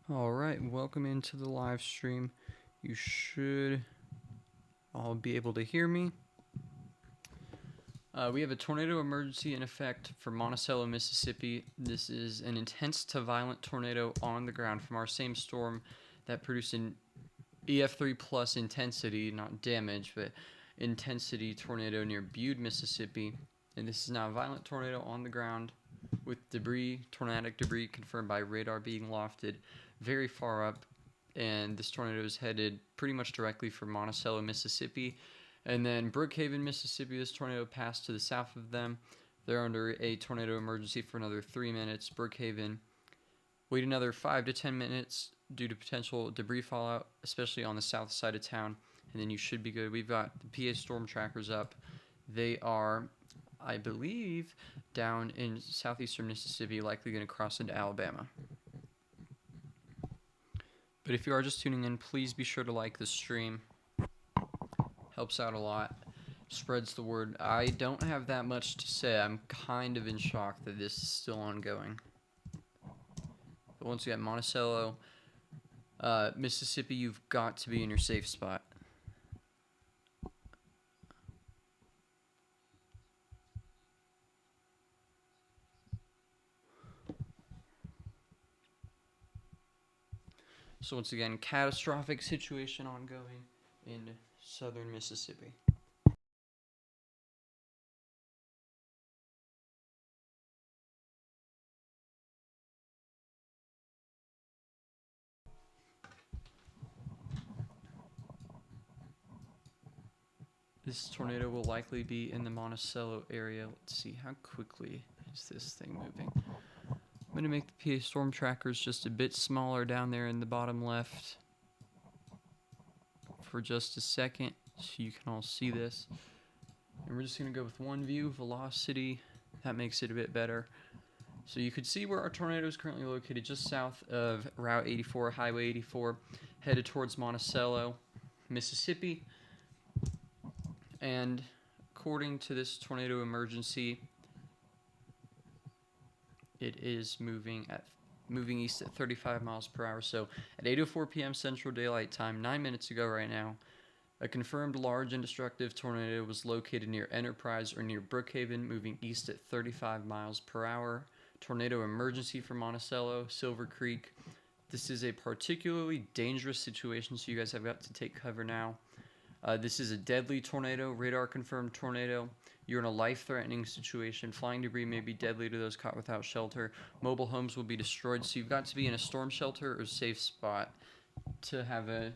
Alright, welcome into the live stream. You should all be able to hear me. We have a tornado emergency in effect for Monticello, Mississippi. This is an intense to violent tornado on the ground from our same storm that produced an EF3 plus intensity, not damage, but intensity tornado near Bude, Mississippi. And this is now a violent tornado on the ground with debris, tornadic debris confirmed by radar being lofted very far up, and this tornado is headed pretty much directly for Monticello, Mississippi. And then Brookhaven, Mississippi, this tornado passed to the south of them. They're under a tornado emergency for another 3 minutes. Brookhaven, wait another 5 to 10 minutes due to potential debris fallout, especially on the south side of town, and then you should be good. We've got the PA storm trackers up. They are, I believe, down in southeastern Mississippi, likely going to cross into Alabama. But if you are just tuning in, please be sure to like the stream. Helps out a lot. Spreads the word. I don't have that much to say. I'm kind of in shock that this is still ongoing. But once again, Monticello, Mississippi, you've got to be in your safe spot. So once again, catastrophic situation ongoing in southern Mississippi. This tornado will likely be in the Monticello area. Let's see, how quickly is this thing moving? I'm going to make the PA storm trackers just a bit smaller down there in the bottom left for just a second so you can all see this. And we're just going to go with one view, velocity. That makes it a bit better. So you could see where our tornado is currently located just south of Route 84, Highway 84, headed towards Monticello, Mississippi. And according to this tornado emergency, it is moving east at 35 miles per hour. So at 8:04 p.m. Central Daylight Time, 9 minutes ago right now, a confirmed large and destructive tornado was located near Enterprise or near Brookhaven, moving east at 35 miles per hour. Tornado emergency for Monticello, Silver Creek. This is a particularly dangerous situation, so you guys have got to take cover now. This is a deadly tornado, radar confirmed tornado. You're in a life-threatening situation. Flying debris may be deadly to those caught without shelter. Mobile homes will be destroyed, so you've got to be in a storm shelter or safe spot to have a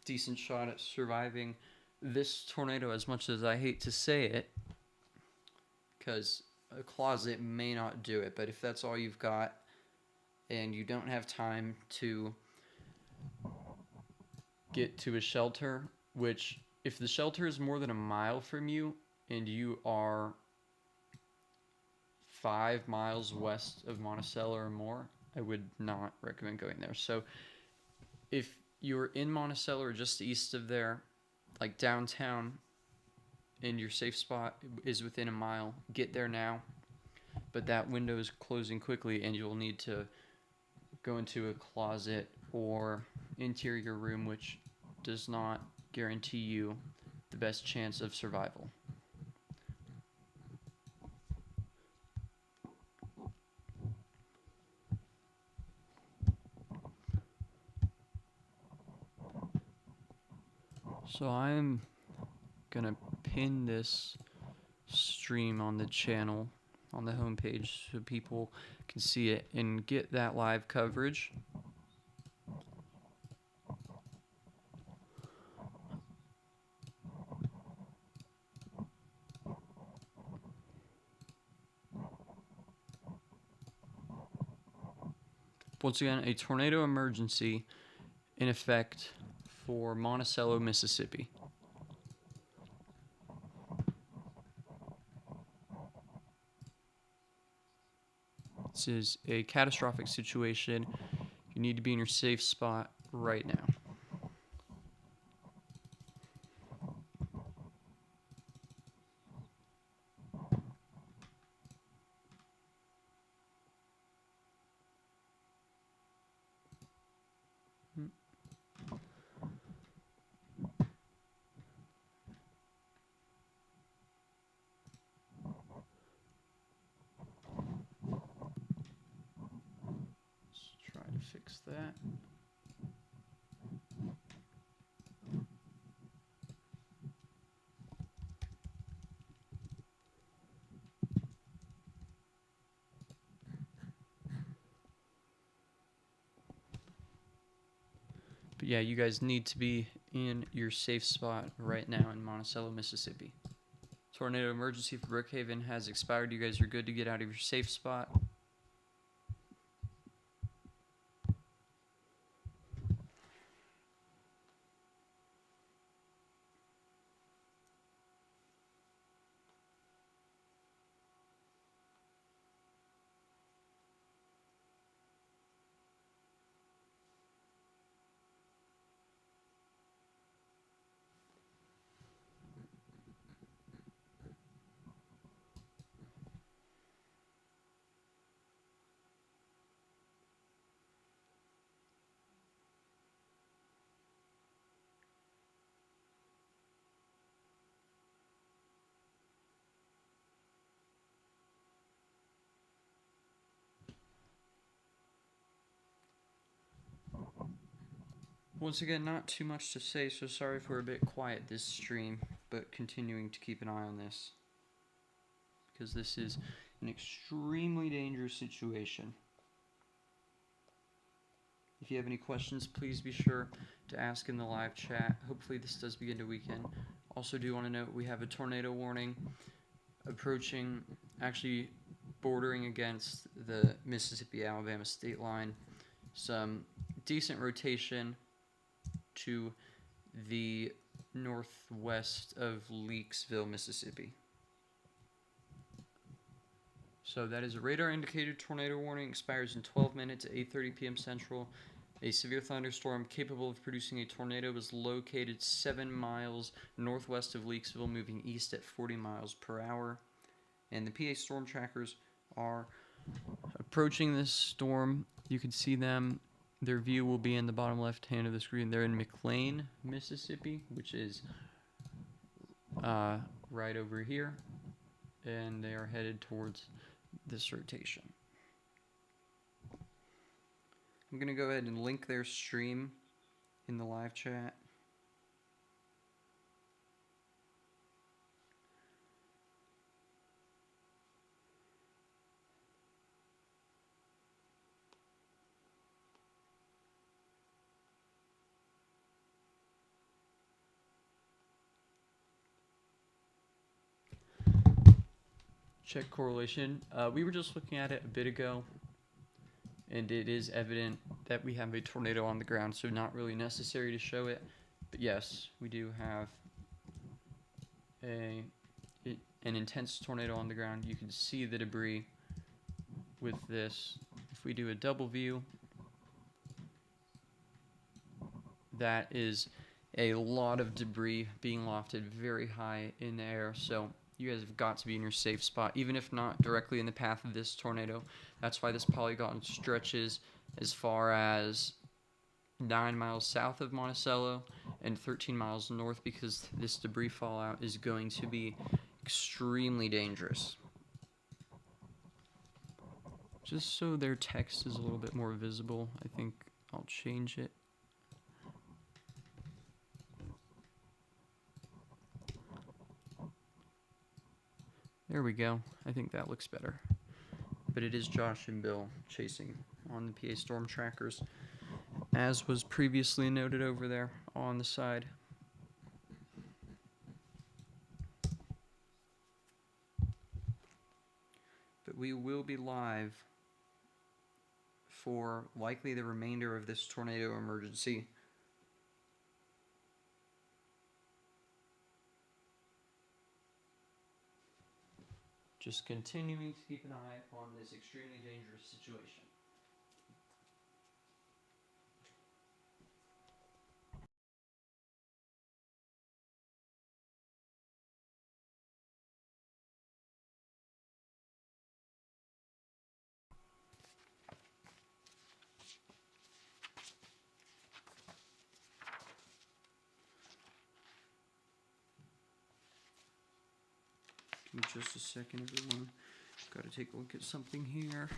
decent shot at surviving this tornado, as much as I hate to say it, because a closet may not do it. But if that's all you've got and you don't have time to get to a shelter, which if the shelter is more than a mile from you and you are 5 miles west of Monticello or more, I would not recommend going there. So if you're in Monticello or just east of there, like downtown, and your safe spot is within a mile, get there now. But that window is closing quickly and you'll need to go into a closet or interior room, which does not guarantee you the best chance of survival. So I'm gonna pin this stream on the channel, on the homepage, so people can see it and get that live coverage. Once again, a tornado emergency in effect for Monticello, Mississippi. This is a catastrophic situation. You need to be in your safe spot right now. fix that. But yeah, you guys need to be in your safe spot right now in Monticello, Mississippi. Tornado emergency for Brookhaven has expired. You guys are good to get out of your safe spot. Once again, not too much to say, so sorry if we're a bit quiet this stream, but continuing to keep an eye on this, because this is an extremely dangerous situation. If you have any questions, please be sure to ask in the live chat. Hopefully this does begin to weaken. Also do want to note we have a tornado warning approaching, actually bordering against the Mississippi-Alabama state line. Some decent rotation to the northwest of Leakesville, Mississippi. So that is a radar indicated tornado warning, expires in 12 minutes at 8:30 p.m. Central. A severe thunderstorm capable of producing a tornado is located 7 miles northwest of Leakesville, moving east at 40 miles per hour. And the PA storm trackers are approaching this storm. You can see them. Their view will be in the bottom left hand of the screen. They're in McLean, Mississippi, which is right over here. And they are headed towards this rotation. I'm going to go ahead and link their stream in the live chat. Check correlation. We were just looking at it a bit ago, and it is evident that we have a tornado on the ground, so not really necessary to show it. But yes, we do have an intense tornado on the ground. You can see the debris with this. If we do a double view, that is a lot of debris being lofted very high in the air. So you guys have got to be in your safe spot, even if not directly in the path of this tornado. That's why this polygon stretches as far as 9 miles south of Monticello and 13 miles north, because this debris fallout is going to be extremely dangerous. Just so their text is a little bit more visible, I think I'll change it. There we go. I think that looks better. But it is Josh and Bill chasing on the PA storm trackers, as was previously noted over there on the side. But we will be live for likely the remainder of this tornado emergency. Just continuing to keep an eye on this extremely dangerous situation. Give me just a second, everyone. Got to take a look at something here.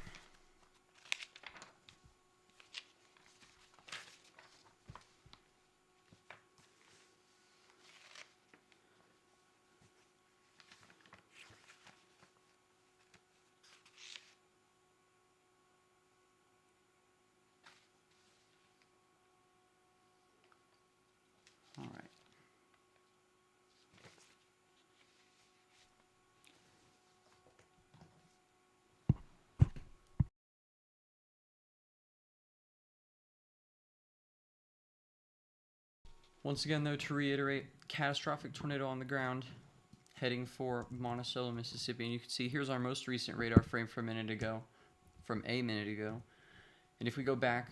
Once again, though, to reiterate, catastrophic tornado on the ground, heading for Monticello, Mississippi. And you can see here's our most recent radar frame from a minute ago. And if we go back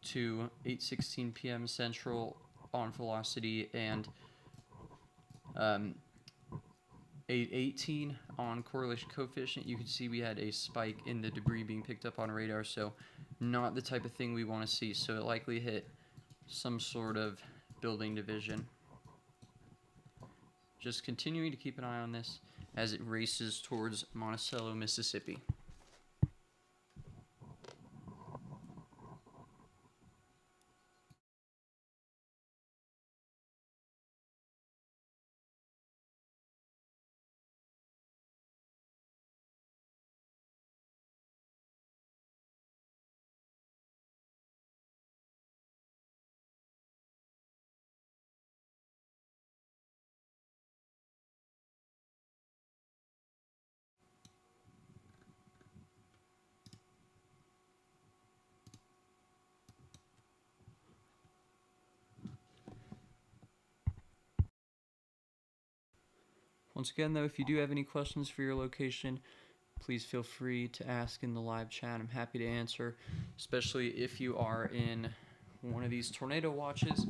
to 8:16 p.m. Central on velocity and 8:18 on correlation coefficient, you can see we had a spike in the debris being picked up on radar, so not the type of thing we want to see. So it likely hit some sort of building division. Just continuing to keep an eye on this as it races towards Monticello, Mississippi. Once again, though, if you do have any questions for your location, please feel free to ask in the live chat. I'm happy to answer, especially if you are in one of these tornado watches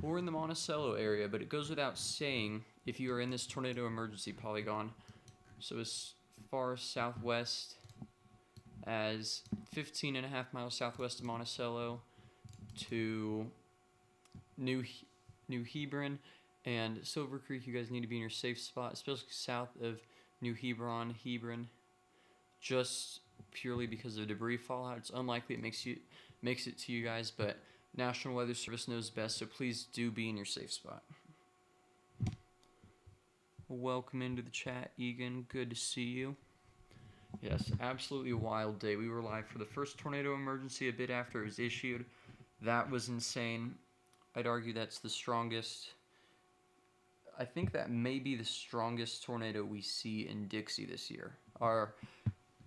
or in the Monticello area. But it goes without saying, if you are in this tornado emergency polygon, so as far southwest as 15.5 miles southwest of Monticello to New Hebron and Silver Creek, you guys need to be in your safe spot, especially south of New Hebron, just purely because of debris fallout. It's unlikely it makes it to you guys, but National Weather Service knows best, so please do be in your safe spot. Welcome into the chat, Egan. Good to see you. Yes, absolutely a wild day. We were live for the first tornado emergency a bit after it was issued. That was insane. I'd argue that's the strongest. I think that may be the strongest tornado we see in Dixie this year. Our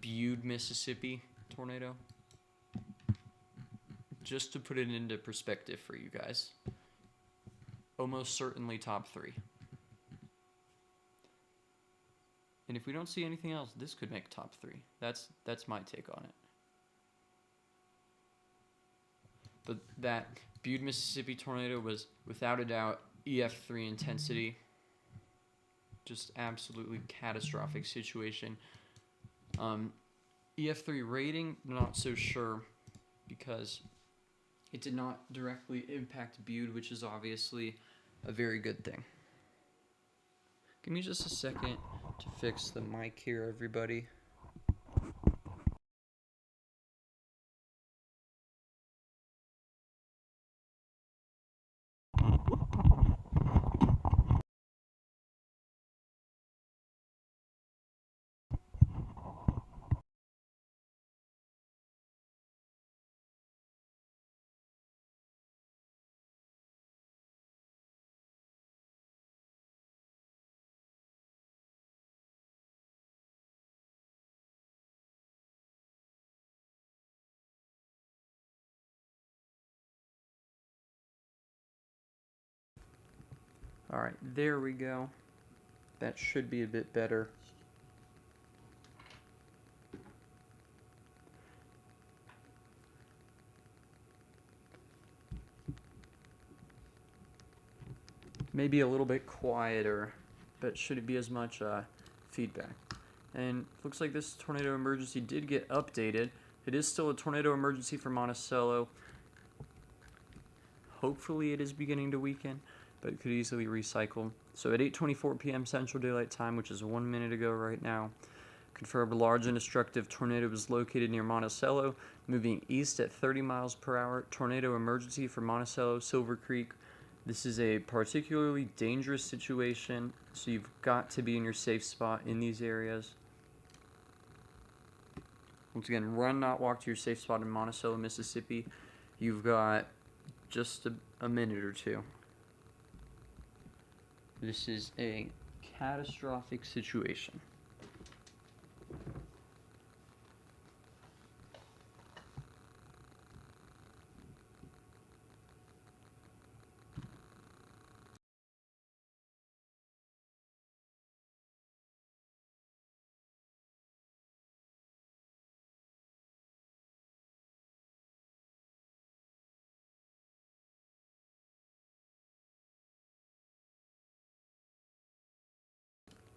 Butte, Mississippi tornado. Just to put it into perspective for you guys. Almost certainly top 3. And if we don't see anything else, this could make top 3. That's my take on it. But that Butte, Mississippi tornado was without a doubt EF3 intensity. Just absolutely catastrophic situation. EF3 rating, not so sure, because it did not directly impact Butte, which is obviously a very good thing. Give me just a second to fix the mic here, everybody. Alright, there we go. That should be a bit better. Maybe a little bit quieter, but shouldn't be as much feedback. And looks like this tornado emergency did get updated. It is still a tornado emergency for Monticello. Hopefully it is beginning to weaken, but it could easily recycle. So at 8:24 p.m. Central Daylight Time, which is 1 minute ago right now, confirmed a large and destructive tornado was located near Monticello, moving east at 30 miles per hour. Tornado emergency for Monticello, Silver Creek. This is a particularly dangerous situation, so you've got to be in your safe spot in these areas. Once again, run, not walk to your safe spot in Monticello, Mississippi. You've got just a minute or two. This is a catastrophic situation.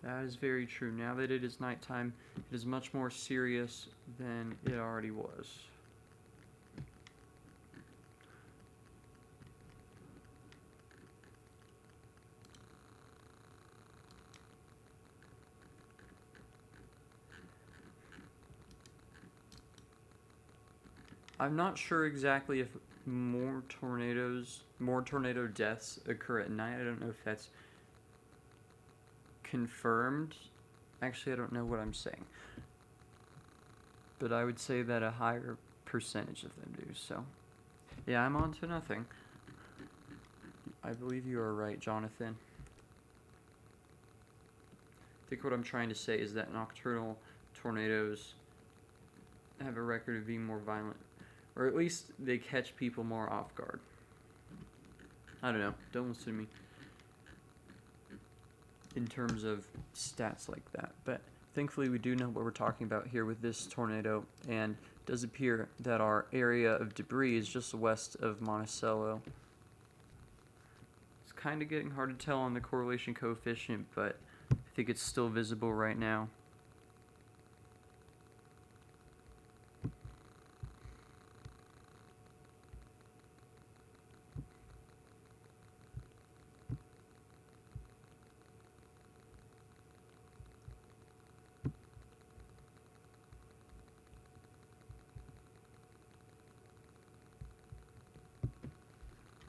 That is very true. Now that it is nighttime, it is much more serious than it already was. I'm not sure exactly if more tornado deaths occur at night. I don't know if that's confirmed. Actually, I don't know what I'm saying. But I would say that a higher percentage of them do, so. Yeah, I'm on to nothing. I believe you are right, Jonathan. I think what I'm trying to say is that nocturnal tornadoes have a record of being more violent. Or at least they catch people more off guard. I don't know. Don't listen to me in terms of stats like that. But thankfully we do know what we're talking about here with this tornado. And it does appear that our area of debris is just west of Monticello. It's kind of getting hard to tell on the correlation coefficient, but I think it's still visible right now.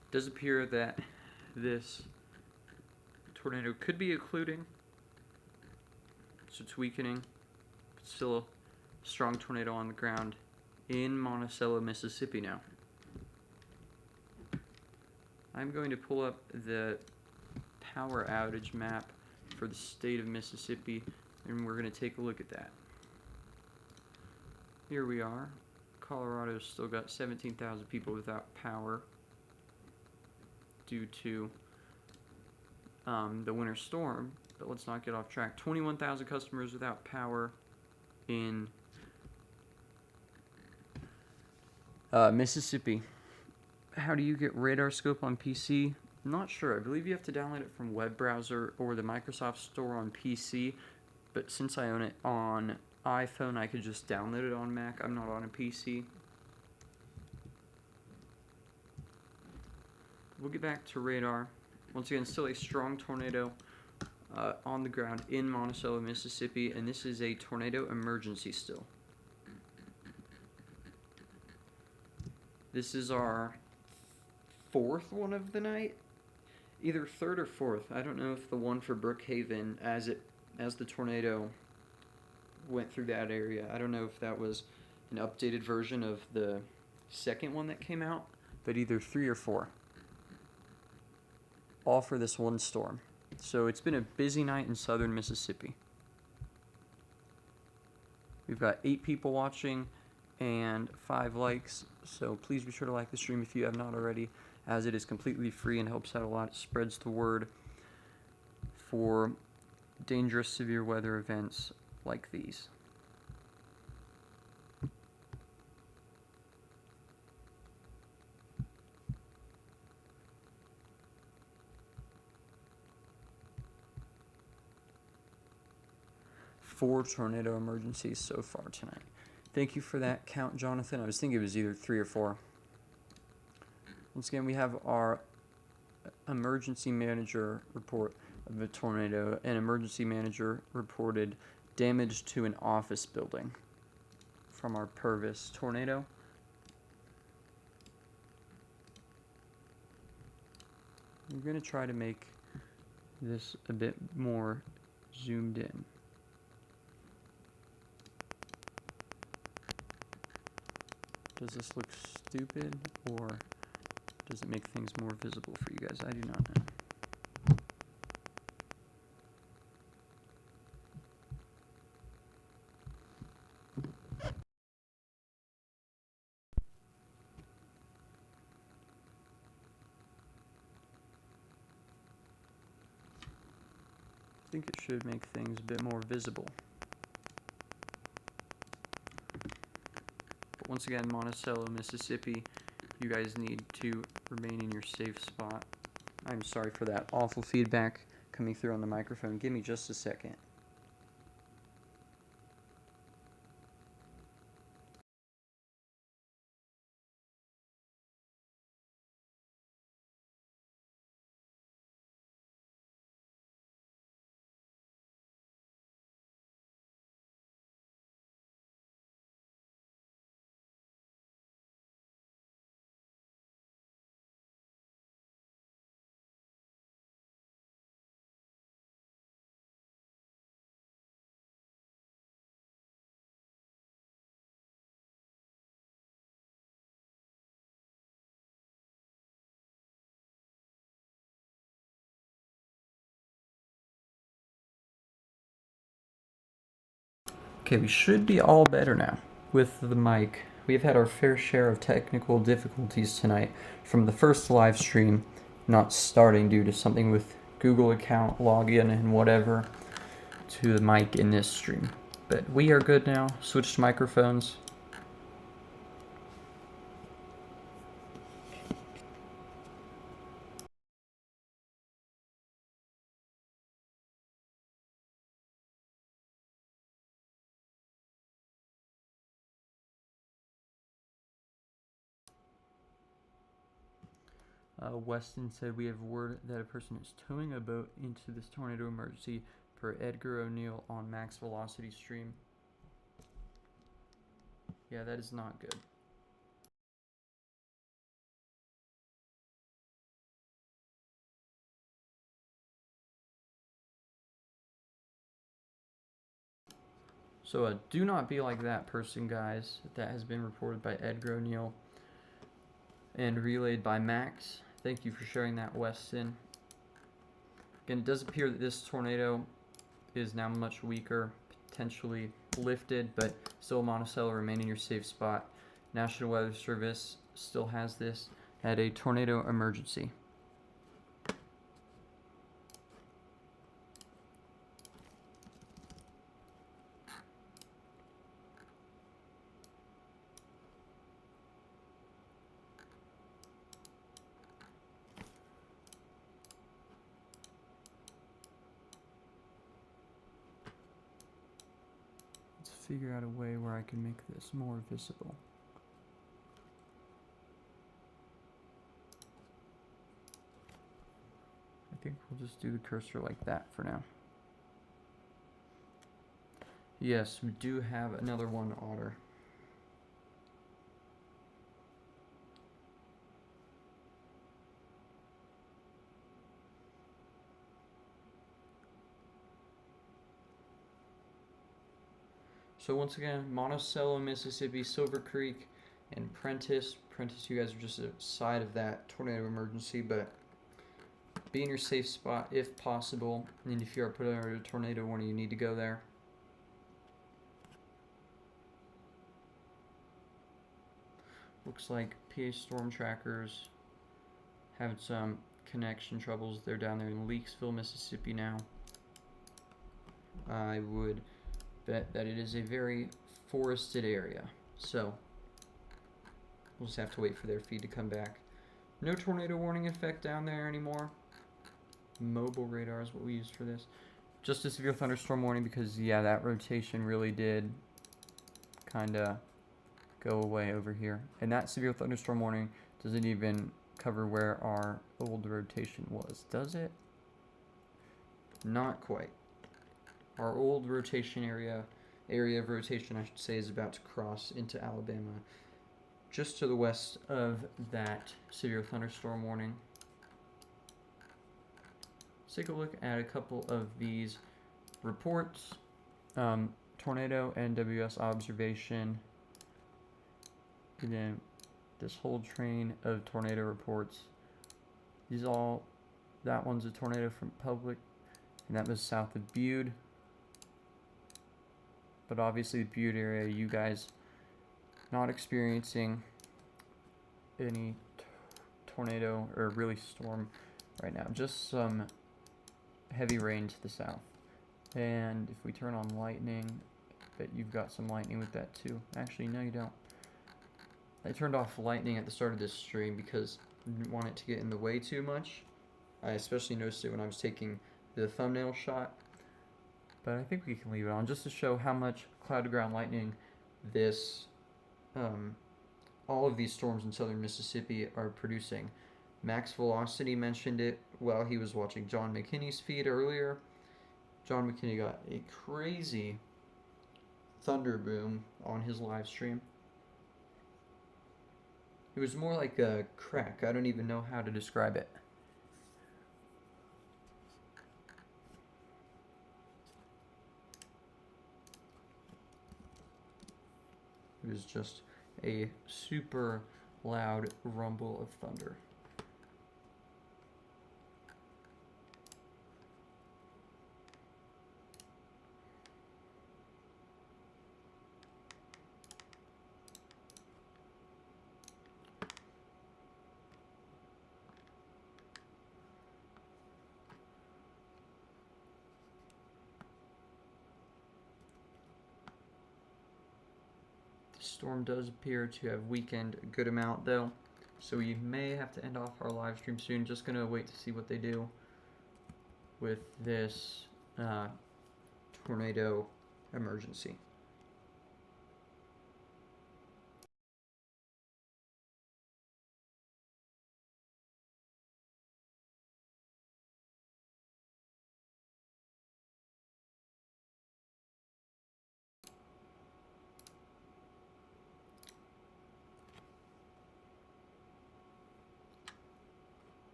It does appear that this tornado could be occluding, so it's weakening, but still a strong tornado on the ground in Monticello, Mississippi now. I'm going to pull up the power outage map for the state of Mississippi, and we're going to take a look at that. Here we are. Colorado's still got 17,000 people without power due to the winter storm, but let's not get off track. 21,000 customers without power in Mississippi. How do you get Radar Scope on PC? I'm not sure. I believe you have to download it from web browser or the Microsoft Store on PC, but since I own it on iPhone, I could just download it on Mac. I'm not on a PC. We'll get back to radar. Once again, still a strong tornado on the ground in Monticello, Mississippi, and this is a tornado emergency still. This is our fourth one of the night, either third or fourth. I don't know if the one for Brookhaven, as the tornado went through that area, I don't know if that was an updated version of the second one that came out, but either 3 or 4. All for this one storm. So it's been a busy night in southern Mississippi. We've got 8 people watching and 5 likes, so please be sure to like the stream if you have not already, as it is completely free and helps out a lot. It spreads the word for dangerous severe weather events like these. Four tornado emergencies so far tonight. Thank you for that count, Jonathan. I was thinking it was either 3 or 4. Once again, we have our emergency manager report of a tornado. An emergency manager reported damage to an office building from our Purvis tornado. I'm going to try to make this a bit more zoomed in. Does this look stupid, or does it make things more visible for you guys? I do not know. I think it should make things a bit more visible. But once again, Monticello, Mississippi, you guys need to remain in your safe spot. I'm sorry for that awful feedback coming through on the microphone. Give me just a second. Okay, we should be all better now with the mic. We've had our fair share of technical difficulties tonight, from the first live stream not starting due to something with Google account login and whatever, to the mic in this stream. But we are good now. Switched microphones. Weston said we have word that a person is towing a boat into this tornado emergency per Edgar O'Neill on Max Velocity stream. Yeah, that is not good. So do not be like that person, guys. That has been reported by Edgar O'Neill and relayed by Max. Thank you for sharing that, Weston. Again, it does appear that this tornado is now much weaker, potentially lifted, but still Monticello remain in your safe spot. National Weather Service still has this at a tornado emergency. Figure out a way where I can make this more visible. I think we'll just do the cursor like that for now. Yes, we do have another one, Otter. So once again, Monticello, Mississippi, Silver Creek, and Prentice. Prentice, you guys are just outside of that tornado emergency, but be in your safe spot if possible. And if you are put under a tornado warning, you need to go there. Looks like PA Storm Trackers having some connection troubles. They're down there in Leakesville, Mississippi now. I would bet that it is a very forested area, so we'll just have to wait for their feed to come back. No tornado warning effect down there anymore. Mobile radar is what we use for this. Just a severe thunderstorm warning because, yeah, that rotation really did kind of go away over here. And that severe thunderstorm warning doesn't even cover where our old rotation was, does it? Not quite. Our old rotation area of rotation, I should say, is about to cross into Alabama, just to the west of that severe thunderstorm warning. Let's take a look at a couple of these reports. Tornado NWS observation. And then this whole train of tornado reports. That one's a tornado from Public, and that was south of Bude. But obviously the Butte area, you guys not experiencing any tornado or really storm right now. Just some heavy rain to the south. And if we turn on lightning, I bet you've got some lightning with that too. Actually, no you don't. I turned off lightning at the start of this stream because I didn't want it to get in the way too much. I especially noticed it when I was taking the thumbnail shot, but I think we can leave it on just to show how much cloud-to-ground lightning this, all of these storms in southern Mississippi are producing. Max Velocity mentioned it while he was watching John McKinney's feed earlier. John McKinney got a crazy thunder boom on his live stream. It was more like a crack. I don't even know how to describe it. It was just a super loud rumble of thunder. Storm does appear to have weakened a good amount though, so we may have to end off our live stream soon. Just gonna wait to see what they do with this tornado emergency.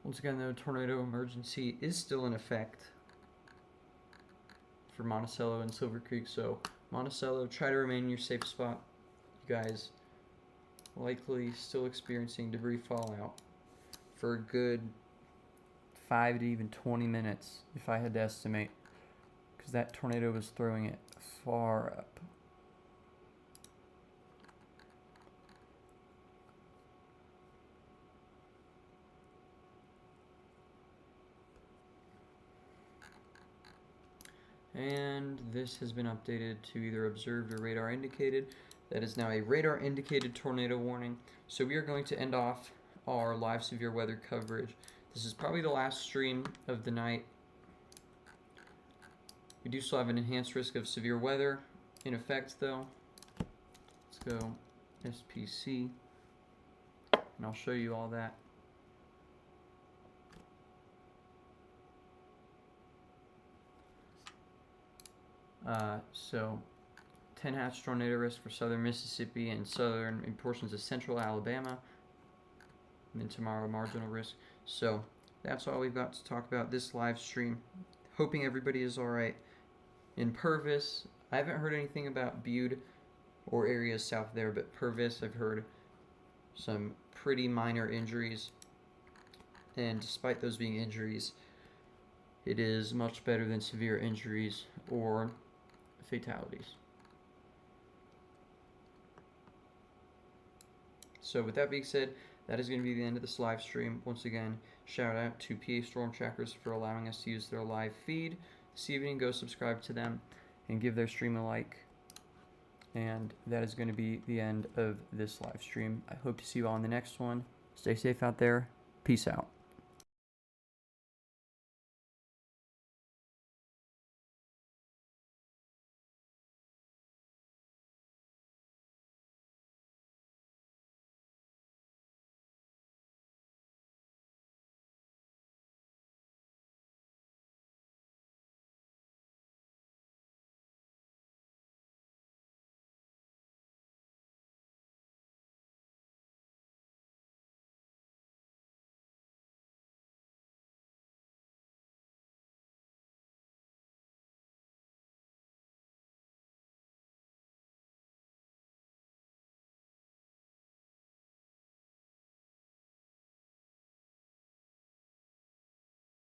Once again, the tornado emergency is still in effect for Monticello and Silver Creek, so Monticello, try to remain in your safe spot. You guys likely still experiencing debris fallout for a good 5 to even 20 minutes, if I had to estimate, because that tornado was throwing it far up. And this has been updated to either observed or radar indicated. That is now a radar indicated tornado warning. So we are going to end off our live severe weather coverage. This is probably the last stream of the night. We do still have an enhanced risk of severe weather in effect though. Let's go SPC, and I'll show you all that. So 10 hatch tornado risk for southern Mississippi and southern portions of central Alabama. And then tomorrow marginal risk. So that's all we've got to talk about this live stream. Hoping everybody is alright. In Purvis, I haven't heard anything about Bude or areas south there, but Purvis, I've heard some pretty minor injuries. And despite those being injuries, it is much better than severe injuries or fatalities. So with that being said, that is going to be the end of this live stream. Once again, shout out to PA Storm Trackers for allowing us to use their live feed this evening. Go subscribe to them and give their stream a like. And that is going to be the end of this live stream. I hope to see you all in the next one. Stay safe out there. Peace out.